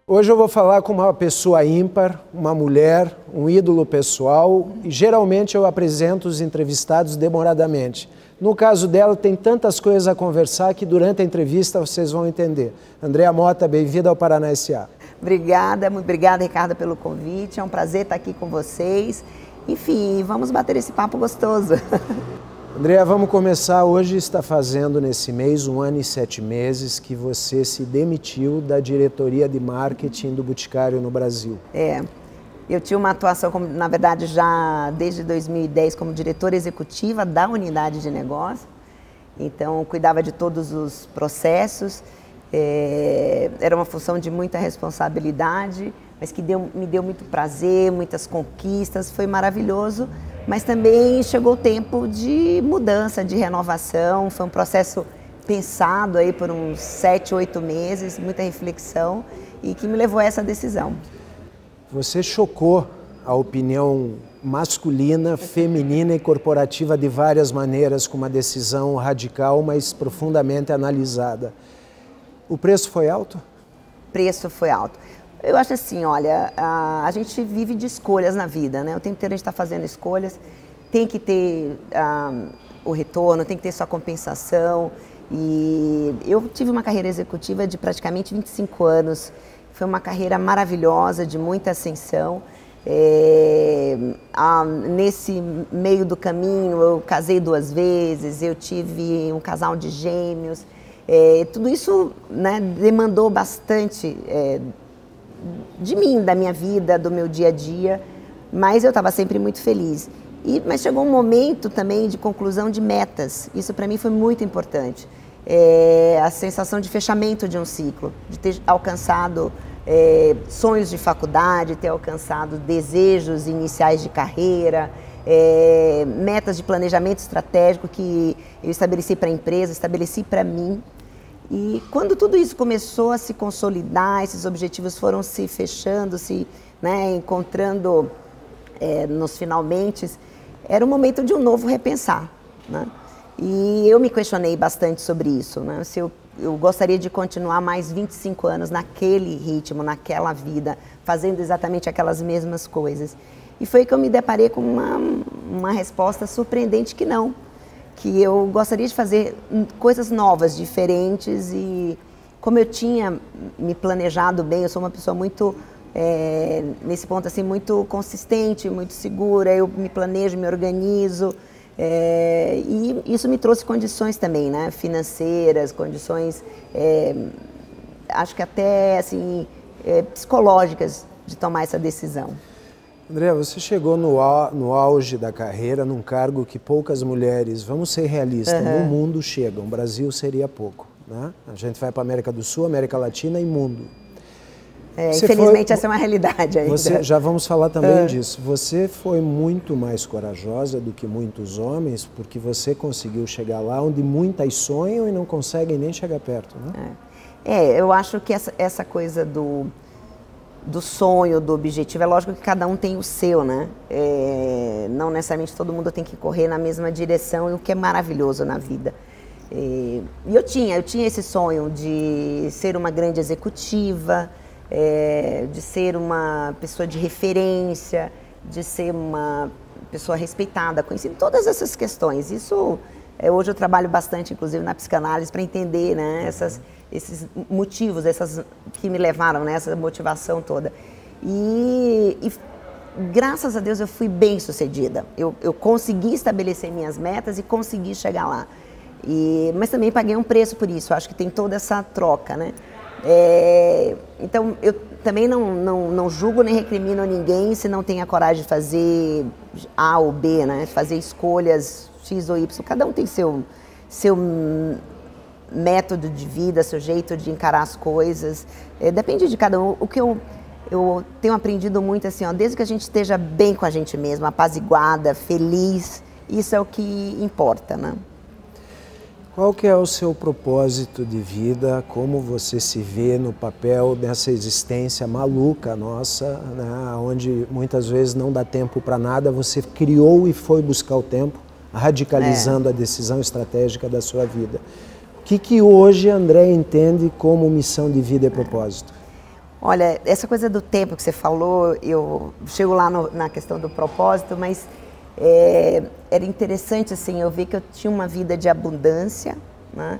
Hoje eu vou falar com uma pessoa ímpar, uma mulher, um ídolo pessoal, e geralmente eu apresento os entrevistados demoradamente. No caso dela, tem tantas coisas a conversar que durante a entrevista vocês vão entender. Andréa Mota, bem-vinda ao Paraná S.A. Obrigada, muito obrigada, Ricardo, pelo convite. É um prazer estar aqui com vocês. Enfim, vamos bater esse papo gostoso. Andréa, vamos começar. Hoje está fazendo nesse mês 1 ano e 7 meses que você se demitiu da diretoria de marketing do Boticário no Brasil. Eu tinha uma atuação, na verdade, já desde 2010 como diretora executiva da unidade de negócio. Então, cuidava de todos os processos. Era uma função de muita responsabilidade, mas que me deu muito prazer, muitas conquistas, foi maravilhoso. Mas também chegou o tempo de mudança, de renovação. Foi um processo pensado aí por uns 7, 8 meses, muita reflexão, e que me levou a essa decisão. Você chocou a opinião masculina, feminina e corporativa de várias maneiras, com uma decisão radical, mas profundamente analisada. O preço foi alto? O preço foi alto. Eu acho assim, olha, a gente vive de escolhas na vida, né? O tempo inteiro a gente está fazendo escolhas, tem que ter o retorno, tem que ter sua compensação. E eu tive uma carreira executiva de praticamente 25 anos, foi uma carreira maravilhosa, de muita ascensão. Nesse meio do caminho eu casei 2 vezes, eu tive um casal de gêmeos. Tudo isso, né, demandou bastante de mim, da minha vida, do meu dia a dia, mas eu estava sempre muito feliz. Mas chegou um momento também de conclusão de metas, isso para mim foi muito importante. A sensação de fechamento de um ciclo, de ter alcançado sonhos de faculdade, ter alcançado desejos iniciais de carreira, metas de planejamento estratégico que eu estabeleci para a empresa, estabeleci para mim. E quando tudo isso começou a se consolidar, esses objetivos foram se fechando, né, encontrando nos finalmente, era o momento de um novo repensar, né? E eu me questionei bastante sobre isso, né? Se eu gostaria de continuar mais 25 anos naquele ritmo, naquela vida, fazendo exatamente aquelas mesmas coisas. E foi que eu me deparei com uma resposta surpreendente que não. Que eu gostaria de fazer coisas novas, diferentes, e como eu tinha me planejado bem, eu sou uma pessoa muito, nesse ponto assim, muito consistente, muito segura, eu me planejo, me organizo, e isso me trouxe condições também, né, financeiras, condições, acho que até assim, psicológicas de tomar essa decisão. Andréa, você chegou no auge da carreira, num cargo que poucas mulheres, vamos ser realistas, no mundo chegam. O Brasil seria pouco, né? A gente vai para a América do Sul, América Latina e mundo. Infelizmente essa é uma realidade ainda. Já vamos falar também disso. Você foi muito mais corajosa do que muitos homens, porque você conseguiu chegar lá onde muitas sonham e não conseguem nem chegar perto, né? Eu acho que essa coisa do sonho, do objetivo, é lógico que cada um tem o seu, né? Não necessariamente todo mundo tem que correr na mesma direção, e o que é maravilhoso na vida. E eu tinha esse sonho de ser uma grande executiva, de ser uma pessoa de referência, de ser uma pessoa respeitada, conhecida, todas essas questões. Isso, hoje eu trabalho bastante, inclusive, na psicanálise, para entender, né, esses motivos, que me levaram, né, essa motivação toda. E graças a Deus eu fui bem sucedida. Eu consegui estabelecer minhas metas e consegui chegar lá. Mas também paguei um preço por isso, acho que tem toda essa troca, né? Então eu também não julgo nem recrimino ninguém se não tem a coragem de fazer A ou B, né? Fazer escolhas X ou Y, cada um tem seu método de vida, seu jeito de encarar as coisas, depende de cada um. O que eu tenho aprendido muito assim, ó, desde que a gente esteja bem com a gente mesmo, apaziguada, feliz, isso é o que importa, né? Qual que é o seu propósito de vida, como você se vê no papel dessa existência maluca nossa, né, onde muitas vezes não dá tempo para nada, você criou e foi buscar o tempo, radicalizando a decisão estratégica da sua vida. O que hoje a Andréa entende como missão de vida e propósito? Olha, essa coisa do tempo que você falou, eu chego lá na questão do propósito, mas era interessante, assim, eu vi que eu tinha uma vida de abundância, né?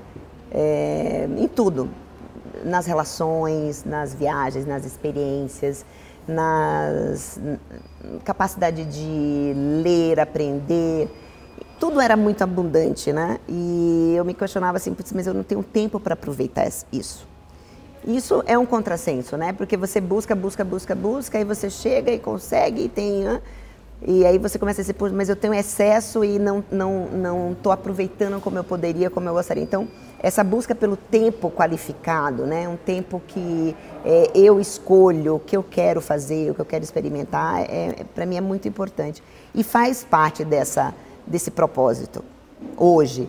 Em tudo, nas relações, nas viagens, nas experiências, capacidade de ler, aprender, tudo era muito abundante, né? E eu me questionava assim, mas eu não tenho tempo para aproveitar isso. Isso é um contrassenso, né? Porque você busca, aí você chega e consegue e tem... E aí você começa a dizer, pô, mas eu tenho excesso e não estou aproveitando como eu poderia, como eu gostaria. Então, essa busca pelo tempo qualificado, né? Um tempo que eu escolho o que eu quero fazer, o que eu quero experimentar, para mim é muito importante. E faz parte desse propósito. Hoje,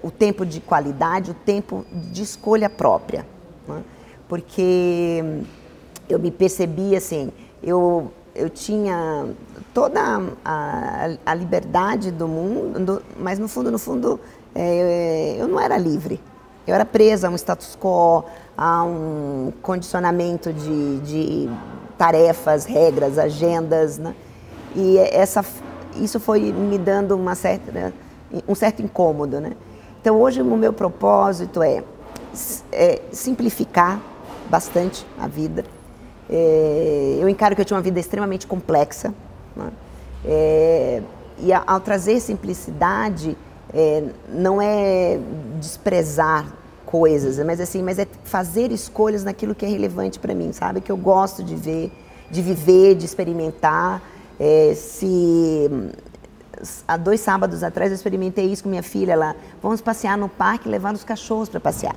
o tempo de qualidade, o tempo de escolha própria. Né? Porque eu me percebi assim, eu tinha toda a liberdade do mundo, mas no fundo, eu não era livre. Eu era presa a um status quo, a um condicionamento de tarefas, regras, agendas, né? E isso foi me dando um certo incômodo, né? Então hoje o meu propósito é simplificar bastante a vida. Eu encaro que eu tinha uma vida extremamente complexa, né? E ao trazer simplicidade, não é desprezar coisas, mas é fazer escolhas naquilo que é relevante para mim, sabe? Que eu gosto de ver, de viver, de experimentar. Há 2 sábados atrás eu experimentei isso com minha filha, vamos passear no parque, levar os cachorros para passear.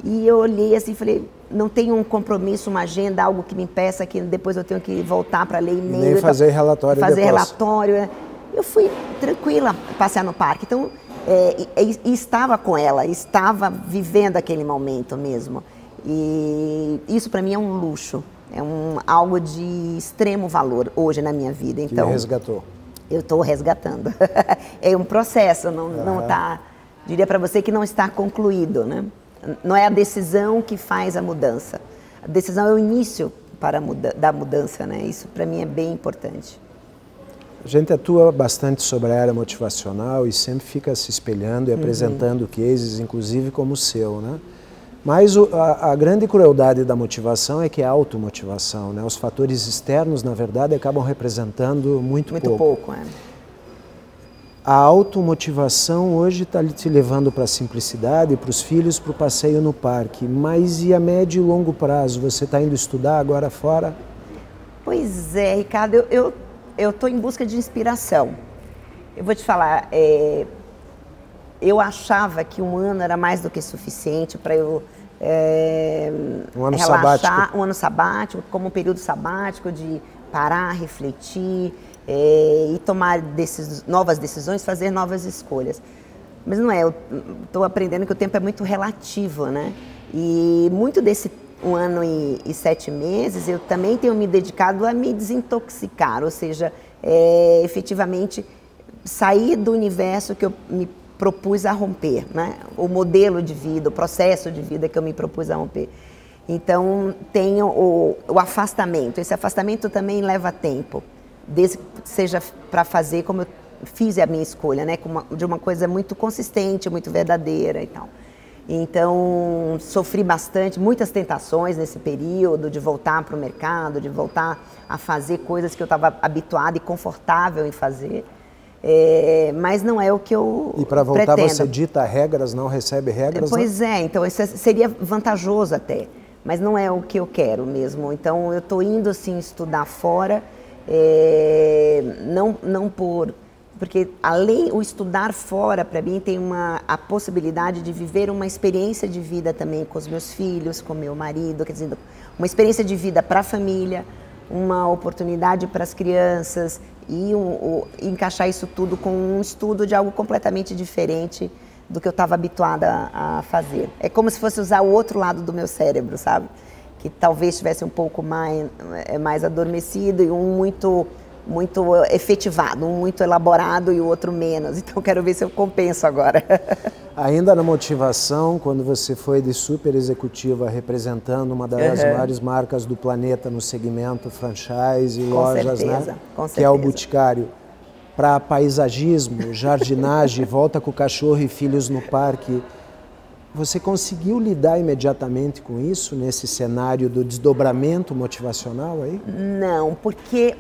E eu olhei assim e falei, não tenho um compromisso, uma agenda, algo que me impeça, que depois eu tenho que voltar para ler e-mail. Nem fazer relatório depois. Fazer relatório. Eu fui tranquila passear no parque. Então, e estava com ela, estava vivendo aquele momento mesmo. E isso para mim é um luxo, algo de extremo valor hoje na minha vida. Então, que resgatou. Eu estou resgatando. É um processo, não está... Diria para você que não está concluído, né? Não é a decisão que faz a mudança. A decisão é o início da mudança, né? Isso para mim é bem importante. A gente atua bastante sobre a área motivacional e sempre fica se espelhando e apresentando cases, inclusive como o seu, né? Mas a grande crueldade da motivação é que é a automotivação, né? Os fatores externos, na verdade, acabam representando muito pouco. Muito pouco, A automotivação hoje está te levando para a simplicidade, para os filhos, para o passeio no parque. Mas e a médio e longo prazo? Você está indo estudar agora fora? Pois é, Ricardo, eu estou em busca de inspiração. Eu vou te falar, eu achava que 1 ano era mais do que suficiente para eu um ano relaxar, sabático. um ano sabático, como um período sabático de parar, refletir e tomar novas decisões, fazer novas escolhas. Mas não é, eu estou aprendendo que o tempo é muito relativo, né? E muito desse 1 ano e 7 meses, eu também tenho me dedicado a me desintoxicar, ou seja, efetivamente sair do universo que eu me propus a romper, né? O modelo de vida, o processo de vida que eu me propus a romper. Então, tenho o afastamento. Esse afastamento também leva tempo, desde que seja para fazer como eu fiz a minha escolha, né? De uma coisa muito consistente, muito verdadeira e tal. Então, sofri bastante, muitas tentações nesse período de voltar para o mercado, de voltar a fazer coisas que eu estava habituada e confortável em fazer. Mas não é o que eu E para voltar pretendo. Você dita regras, não recebe regras? Pois é, então isso seria vantajoso até, mas não é o que eu quero mesmo. Então eu estou indo assim estudar fora, porque além o estudar fora para mim tem a possibilidade de viver uma experiência de vida também com os meus filhos, com meu marido, quer dizer, uma experiência de vida para a família, uma oportunidade para as crianças e encaixar isso tudo com um estudo de algo completamente diferente do que eu estava habituada a fazer. É como se fosse usar o outro lado do meu cérebro, sabe? Que talvez estivesse um pouco mais adormecido e um muito muito efetivado, um muito elaborado e o outro menos. Então, quero ver se eu compenso agora. Ainda na motivação, quando você foi de super executiva representando uma das maiores marcas do planeta no segmento franchise e lojas, né? Com certeza. Que é o Boticário, para paisagismo, jardinagem, volta com o cachorro e filhos no parque, você conseguiu lidar imediatamente com isso, nesse cenário do desdobramento motivacional aí? Não, porque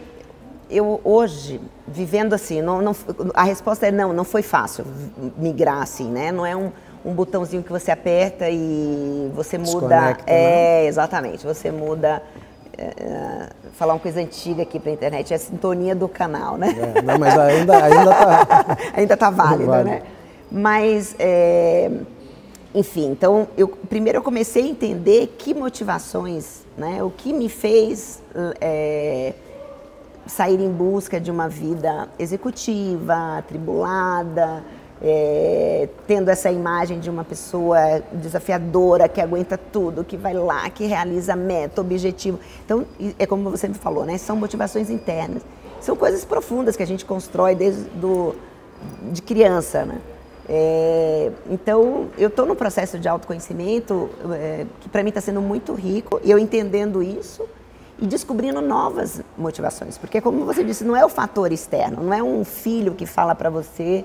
eu hoje, vivendo assim, a resposta é não foi fácil migrar assim, né? Não é um botãozinho que você aperta e você muda. Desconecta, né? Exatamente, você muda. Falar uma coisa antiga aqui para a internet, é a sintonia do canal, né? Não, mas ainda tá... ainda tá válida, né? Mas, enfim, então, primeiro eu comecei a entender que motivações, né? O que me fez sair em busca de uma vida executiva, atribulada, tendo essa imagem de uma pessoa desafiadora, que aguenta tudo, que vai lá, que realiza meta, objetivo. Então, é como você me falou, né? São motivações internas. São coisas profundas que a gente constrói de criança, né? Então, eu estou num processo de autoconhecimento que para mim está sendo muito rico, e eu entendendo isso e descobrindo novas motivações. Porque, como você disse, não é o fator externo, não é um filho que fala para você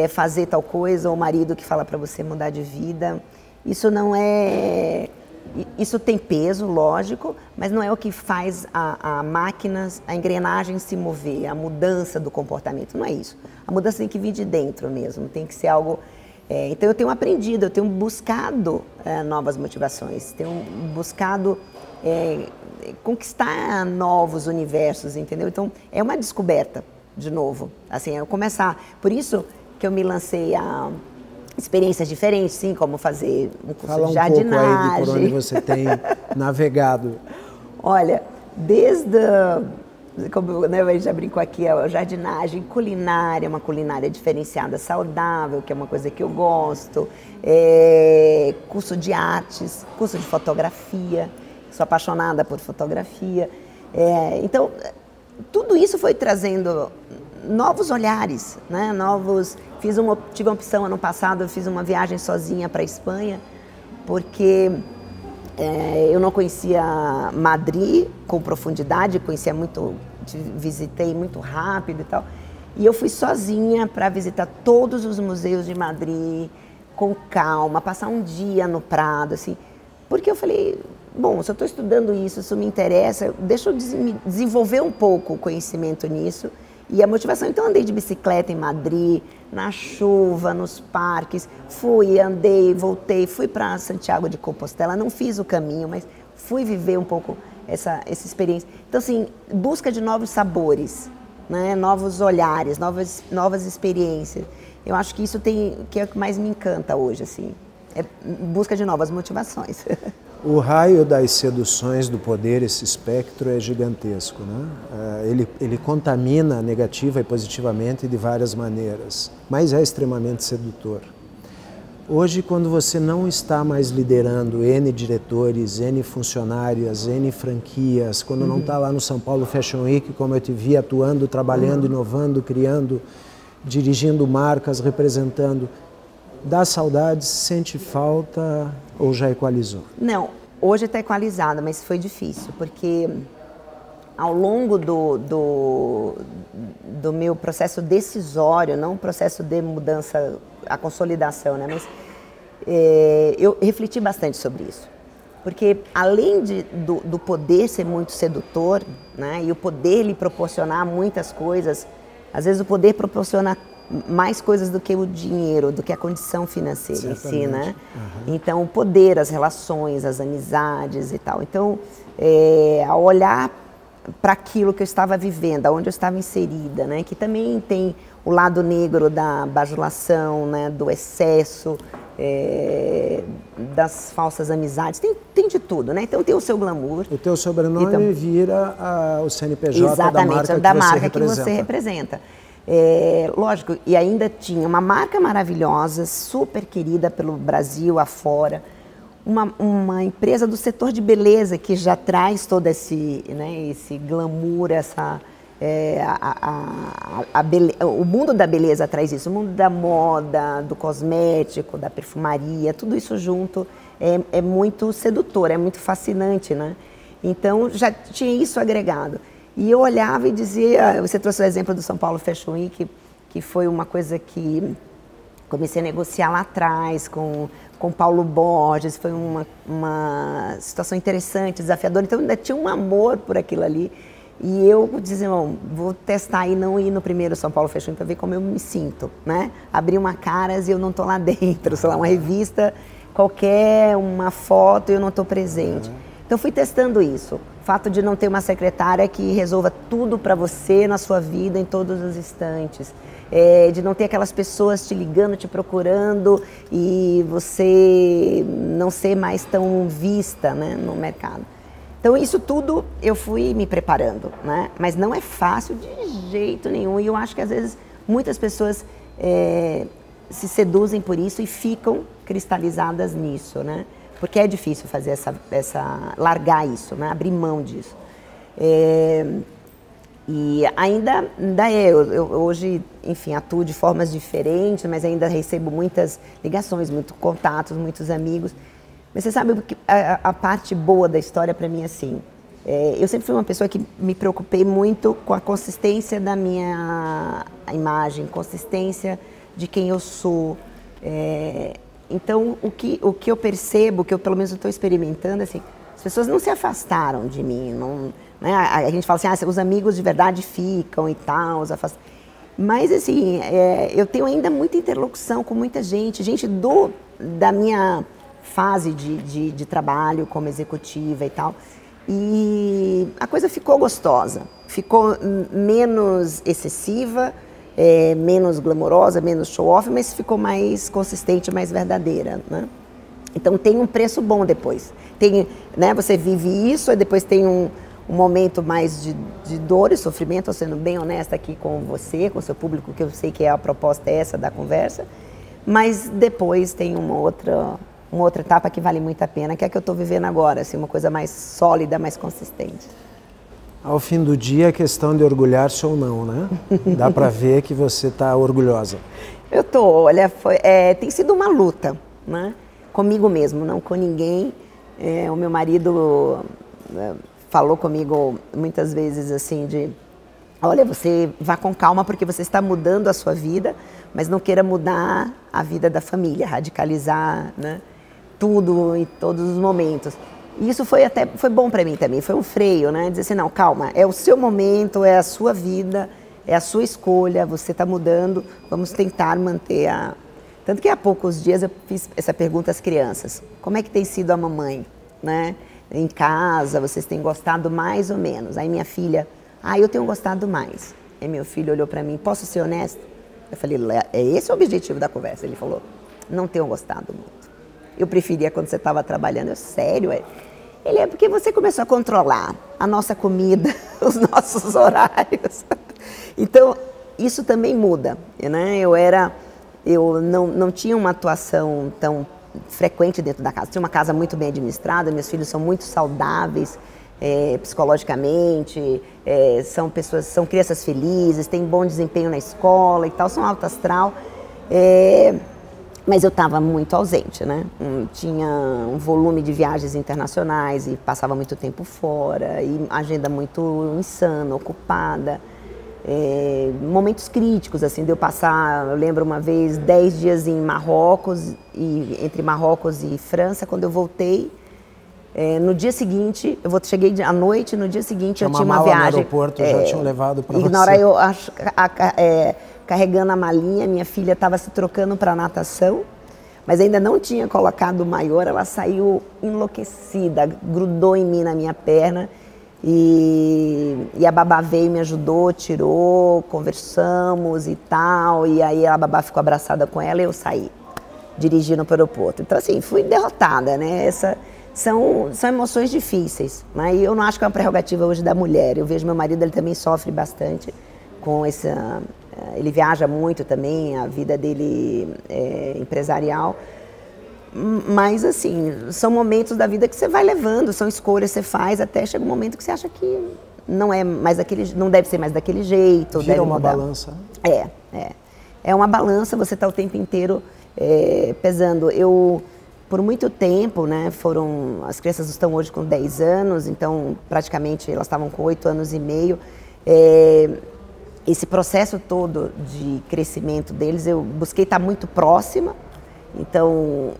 fazer tal coisa, ou o marido que fala para você mudar de vida. Isso não é... Isso tem peso, lógico, mas não é o que faz a máquina, a engrenagem se mover, a mudança do comportamento, não é isso. A mudança tem que vir de dentro mesmo, tem que ser algo... Então eu tenho aprendido, eu tenho buscado novas motivações, tenho buscado conquistar novos universos, entendeu? Então é uma descoberta, de novo, assim, eu começar... Por isso que eu me lancei a experiências diferentes, sim, como fazer um curso de jardinagem. Fala um pouco aí de por onde você tem navegado. Olha, como a gente já brincou aqui, a jardinagem, culinária, uma culinária diferenciada, saudável, que é uma coisa que eu gosto, curso de artes, curso de fotografia, sou apaixonada por fotografia. Então, tudo isso foi trazendo novos olhares, né? Tive uma opção ano passado, eu fiz uma viagem sozinha para a Espanha, porque eu não conhecia Madrid com profundidade, visitei muito rápido e tal, e eu fui sozinha para visitar todos os museus de Madrid, com calma, passar um dia no Prado, assim, porque eu falei, bom, se eu estou estudando isso me interessa, deixa eu desenvolver um pouco o conhecimento nisso. E a motivação, então andei de bicicleta em Madrid, na chuva, nos parques, andei, voltei, fui para Santiago de Compostela, não fiz o caminho, mas fui viver um pouco essa experiência. Então, assim, busca de novos sabores, né? Novos olhares, novas experiências. Eu acho que isso que é o que mais me encanta hoje, assim, busca de novas motivações. O raio das seduções do poder, esse espectro, é gigantesco, né? Ele contamina negativa e positivamente de várias maneiras, mas é extremamente sedutor. Hoje, quando você não está mais liderando N diretores, N funcionários, N franquias, quando não está lá no São Paulo Fashion Week, como eu te vi atuando, trabalhando, inovando, criando, dirigindo marcas, representando, dá saudades, sente falta ou já equalizou? Não, hoje está equalizada, mas foi difícil, porque ao longo do meu processo decisório, não o processo de mudança, a consolidação, né? Mas eu refleti bastante sobre isso. Porque além do poder ser muito sedutor, né, e o poder lhe proporcionar muitas coisas, às vezes o poder proporciona mais coisas do que o dinheiro, do que a condição financeira em si, né? Uhum. Então, o poder, as relações, as amizades e tal. Então, ao olhar para aquilo que eu estava vivendo, onde eu estava inserida, né? Que também tem o lado negro da bajulação, né? Do excesso, das falsas amizades, tem de tudo, né? Então tem o seu glamour. O teu sobrenome então, vira o CNPJ exatamente, da marca que você representa. Lógico, e ainda tinha uma marca maravilhosa, super querida pelo Brasil afora, uma empresa do setor de beleza que já traz todo esse glamour, O mundo da beleza traz isso, o mundo da moda, do cosmético, da perfumaria, tudo isso junto é muito sedutor, é muito fascinante, né? Então já tinha isso agregado. E eu olhava e dizia, você trouxe o exemplo do São Paulo Fashion Week, que foi uma coisa que comecei a negociar lá atrás com Paulo Borges, foi uma situação interessante, desafiadora, então ainda tinha um amor por aquilo ali. E eu dizia, não, vou testar e não ir no primeiro São Paulo Fashion Week para ver como eu me sinto, né? Abrir uma Caras e eu não estou lá dentro, sei lá, uma revista qualquer, uma foto e eu não estou presente. Então fui testando isso. O fato de não ter uma secretária que resolva tudo para você na sua vida em todos os instantes. De não ter aquelas pessoas te ligando, te procurando e você não ser mais tão vista, né, no mercado. Então isso tudo eu fui me preparando, né? Mas não é fácil de jeito nenhum e eu acho que às vezes muitas pessoas se seduzem por isso e ficam cristalizadas nisso, né? Porque é difícil fazer largar isso, né? Abrir mão disso. E ainda eu hoje, enfim, atuo de formas diferentes, mas ainda recebo muitas ligações, muitos contatos, muitos amigos. Mas você sabe que a parte boa da história para mim é assim, eu sempre fui uma pessoa que me preocupei muito com a consistência da minha imagem, consistência de quem eu sou. Então, o que eu percebo, que eu pelo menos estou experimentando, assim, as pessoas não se afastaram de mim, não, né? A gente fala assim, os amigos de verdade ficam e tal, mas assim, eu tenho ainda muita interlocução com muita gente da minha fase de trabalho como executiva e tal, e a coisa ficou gostosa, ficou menos excessiva, menos glamourosa, menos show-off, mas ficou mais consistente, mais verdadeira, né? Então tem um preço bom depois. Né, você vive isso, e depois tem um momento mais de dor e sofrimento, sendo bem honesta aqui com você, com o seu público, que eu sei que a proposta é essa da conversa, mas depois tem uma outra etapa que vale muito a pena, que é a que eu estou vivendo agora, assim, uma coisa mais sólida, mais consistente. Ao fim do dia, é questão de orgulhar-se ou não, né? Dá para ver que você está orgulhosa. Eu tô, olha, tem sido uma luta, né? Comigo mesmo, não com ninguém. O meu marido falou comigo muitas vezes assim olha, você vá com calma porque você está mudando a sua vida, mas não queira mudar a vida da família, radicalizar, né, tudo em todos os momentos. E isso foi bom para mim também, foi um freio, né, dizer assim, não, calma, é o seu momento, é a sua vida, é a sua escolha, você está mudando, vamos tentar manter Tanto que há poucos dias eu fiz essa pergunta às crianças, como é que tem sido a mamãe, né? Em casa, vocês têm gostado mais ou menos? Aí minha filha, eu tenho gostado mais. Aí meu filho olhou para mim, posso ser honesto? Eu falei, é esse o objetivo da conversa? Ele falou, não tenho gostado muito. Eu preferia quando você estava trabalhando. Eu, sério? Ele é porque você começou a controlar a nossa comida, os nossos horários. Então, isso também muda, né? Eu não tinha uma atuação tão frequente dentro da casa. Tinha uma casa muito bem administrada, meus filhos são muito saudáveis psicologicamente, são crianças felizes, têm bom desempenho na escola e tal, são alto astral. Mas eu estava muito ausente, né? Tinha um volume de viagens internacionais e passava muito tempo fora, e agenda muito insana, ocupada. Momentos críticos, assim, de eu passar, eu lembro uma vez, 10 dias em Marrocos, entre Marrocos e França, quando eu voltei, no dia seguinte, cheguei à noite, no dia seguinte eu tinha uma viagem. No aeroporto, já tinham levado para você. E na hora eu, carregando a malinha, minha filha estava se trocando para natação, mas ainda não tinha colocado o maiô, ela saiu enlouquecida, grudou em mim, na minha perna, e a babá veio e me ajudou, tirou, conversamos e tal, e aí a babá ficou abraçada com ela e eu saí, dirigindo para o aeroporto. Então, assim, fui derrotada, né? São emoções difíceis, né? E eu não acho que é uma prerrogativa hoje da mulher. Eu vejo meu marido, ele também sofre bastante com essa... Ele viaja muito também, a vida dele é empresarial. Mas, assim, são momentos da vida que você vai levando, são escolhas que você faz, até chega um momento que você acha que não é mais daquele, não deve ser mais daquele jeito. Vira deve uma mudar. balança. É uma balança, você está o tempo inteiro pesando. Eu, por muito tempo, né, as crianças estão hoje com 10 anos, então praticamente elas estavam com 8 anos e meio. Esse processo todo de crescimento deles, eu busquei estar muito próxima, então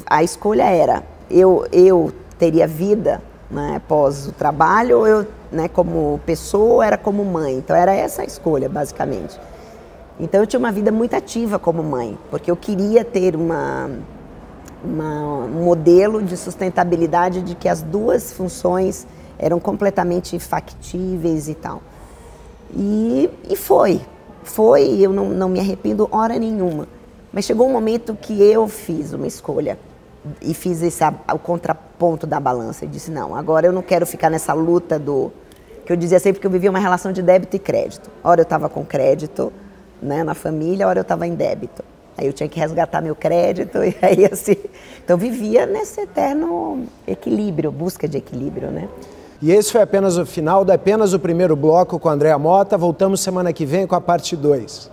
a escolha era, eu teria vida, né, após o trabalho, ou eu, né, como pessoa, ou era como mãe, então era essa a escolha, basicamente. Então eu tinha uma vida muito ativa como mãe, porque eu queria ter um modelo de sustentabilidade de que as duas funções eram completamente factíveis e tal. E foi, eu não me arrependo hora nenhuma. Mas chegou um momento que eu fiz uma escolha e fiz o contraponto da balança. E disse, não, agora eu não quero ficar nessa luta que eu dizia sempre que eu vivia uma relação de débito e crédito. Ora eu estava com crédito, né, na família, ora eu estava em débito. Aí eu tinha que resgatar meu crédito e aí assim... Então eu vivia nesse eterno equilíbrio, busca de equilíbrio, né? E esse foi apenas o final, apenas o primeiro bloco com a Andréa Mota. Voltamos semana que vem com a parte 2.